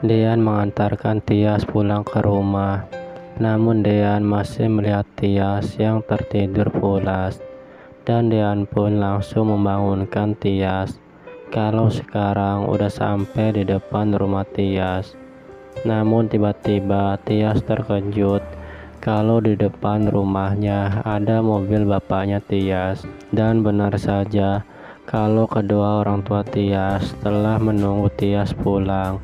Dean mengantarkan Tias pulang ke rumah. Namun Dean masih melihat Tias yang tertidur pulas. Dan Dean pun langsung membangunkan Tias kalau sekarang udah sampai di depan rumah Tias. Namun tiba-tiba Tias terkejut kalau di depan rumahnya ada mobil bapaknya Tias. Dan benar saja kalau kedua orang tua Tias telah menunggu Tias pulang.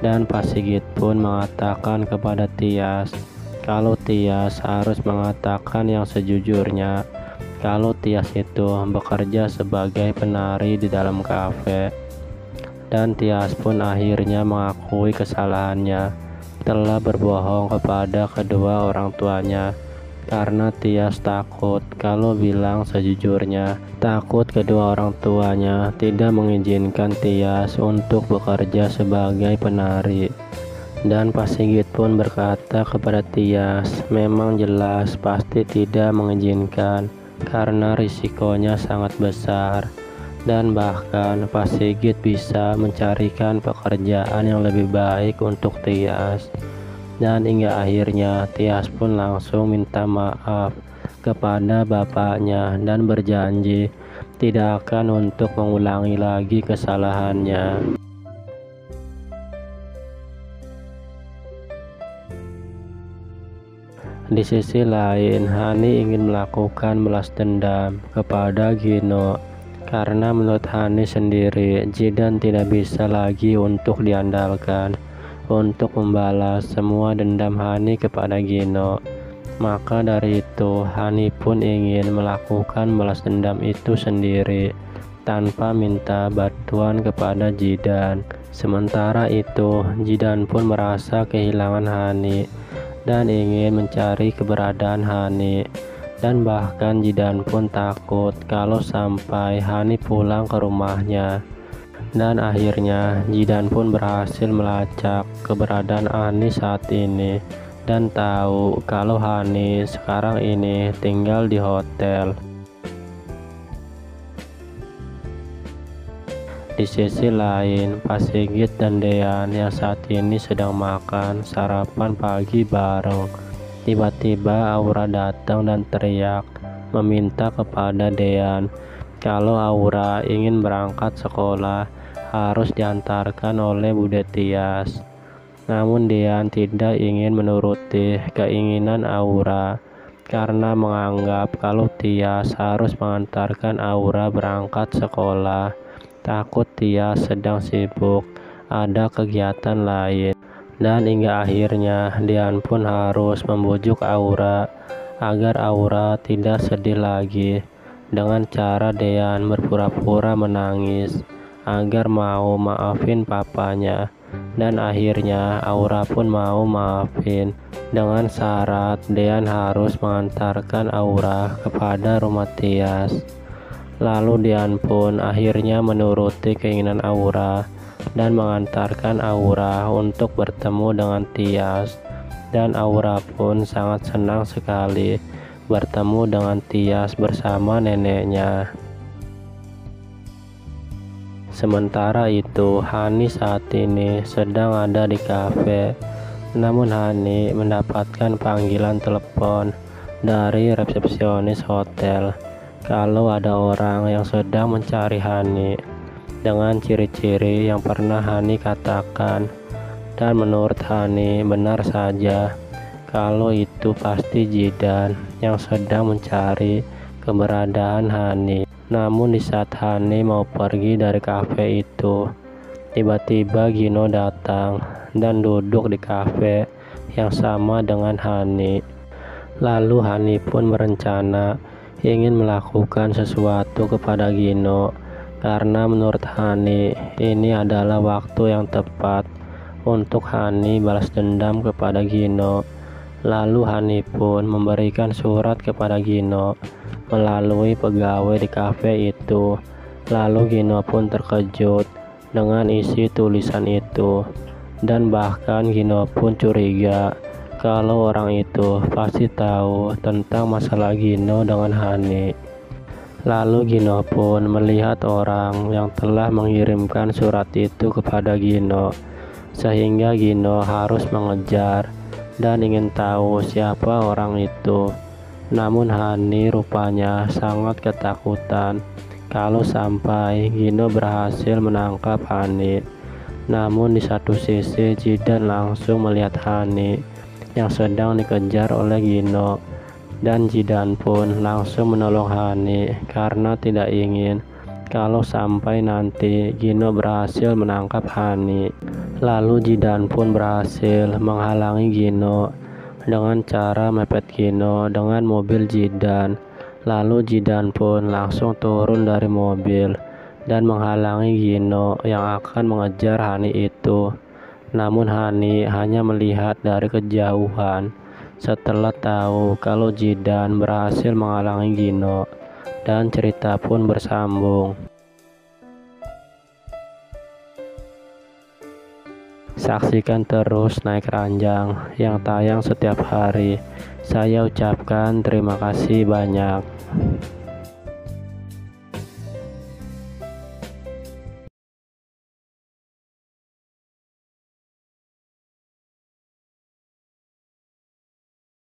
Dan Pak Sigit pun mengatakan kepada Tias kalau Tias harus mengatakan yang sejujurnya, kalau Tias itu bekerja sebagai penari di dalam kafe. Dan Tias pun akhirnya mengakui kesalahannya, telah berbohong kepada kedua orang tuanya. Karena Tias takut kalau bilang sejujurnya, takut kedua orang tuanya tidak mengizinkan Tias untuk bekerja sebagai penari. Dan Pak Sigit pun berkata kepada Tias, memang jelas pasti tidak mengizinkan karena risikonya sangat besar. Dan bahkan Pak Sigit bisa mencarikan pekerjaan yang lebih baik untuk Tias. Dan hingga akhirnya Tias pun langsung minta maaf kepada bapaknya dan berjanji tidak akan untuk mengulangi lagi kesalahannya. Di sisi lain, Hani ingin melakukan balas dendam kepada Gino karena menurut Hani sendiri, Jidan tidak bisa lagi untuk diandalkan untuk membalas semua dendam Hani kepada Gino. Maka dari itu, Hani pun ingin melakukan balas dendam itu sendiri tanpa minta bantuan kepada Jidan. Sementara itu, Jidan pun merasa kehilangan Hani dan ingin mencari keberadaan Hani. Dan bahkan Jidan pun takut kalau sampai Hani pulang ke rumahnya. Dan akhirnya Jidan pun berhasil melacak keberadaan Hani saat ini dan tahu kalau Hani sekarang ini tinggal di hotel. Di sisi lain, Pak Sigit dan Dean yang saat ini sedang makan sarapan pagi bareng. Tiba-tiba Aura datang dan teriak meminta kepada Dean kalau Aura ingin berangkat sekolah harus diantarkan oleh Bude Tias. Namun Dean tidak ingin menuruti keinginan Aura karena menganggap kalau Tias harus mengantarkan Aura berangkat sekolah. Takut Tias sedang sibuk ada kegiatan lain. Dan hingga akhirnya Dean pun harus membujuk Aura agar Aura tidak sedih lagi dengan cara Dean berpura-pura menangis agar mau maafin papanya. Dan akhirnya Aura pun mau maafin dengan syarat Dean harus mengantarkan Aura kepada rumah Tias. Lalu Dean pun akhirnya menuruti keinginan Aura dan mengantarkan Aura untuk bertemu dengan Tias. Dan Aura pun sangat senang sekali bertemu dengan Tias bersama neneknya. Sementara itu, Hani saat ini sedang ada di kafe. Namun Hani mendapatkan panggilan telepon dari resepsionis hotel kalau ada orang yang sedang mencari Hani dengan ciri-ciri yang pernah Hani katakan. Dan menurut Hani benar saja kalau itu pasti Jidan yang sedang mencari keberadaan Hani. Namun di saat Hani mau pergi dari kafe itu, tiba-tiba Gino datang dan duduk di kafe yang sama dengan Hani. Lalu Hani pun berencana ingin melakukan sesuatu kepada Gino karena menurut Hani ini adalah waktu yang tepat untuk Hani balas dendam kepada Gino. Lalu Hani pun memberikan surat kepada Gino melalui pegawai di kafe itu. Lalu Gino pun terkejut dengan isi tulisan itu. Dan bahkan Gino pun curiga kalau orang itu pasti tahu tentang masalah Gino dengan Hani. Lalu Gino pun melihat orang yang telah mengirimkan surat itu kepada Gino. sehingga Gino harus mengejar dan ingin tahu siapa orang itu. Namun Hani rupanya sangat ketakutan kalau sampai Gino berhasil menangkap Hani. Namun di satu sisi Jidan langsung melihat Hani yang sedang dikejar oleh Gino, dan Jidan pun langsung menolong Hani karena tidak ingin kalau sampai nanti Gino berhasil menangkap Hani. Lalu Jidan pun berhasil menghalangi Gino dengan cara mepet Gino dengan mobil Jidan. Lalu Jidan pun langsung turun dari mobil dan menghalangi Gino yang akan mengejar Hani itu. Namun Hani hanya melihat dari kejauhan setelah tahu kalau Jidan berhasil menghalangi Gino, dan cerita pun bersambung. Saksikan terus Naik Ranjang yang tayang setiap hari. Saya ucapkan terima kasih banyak.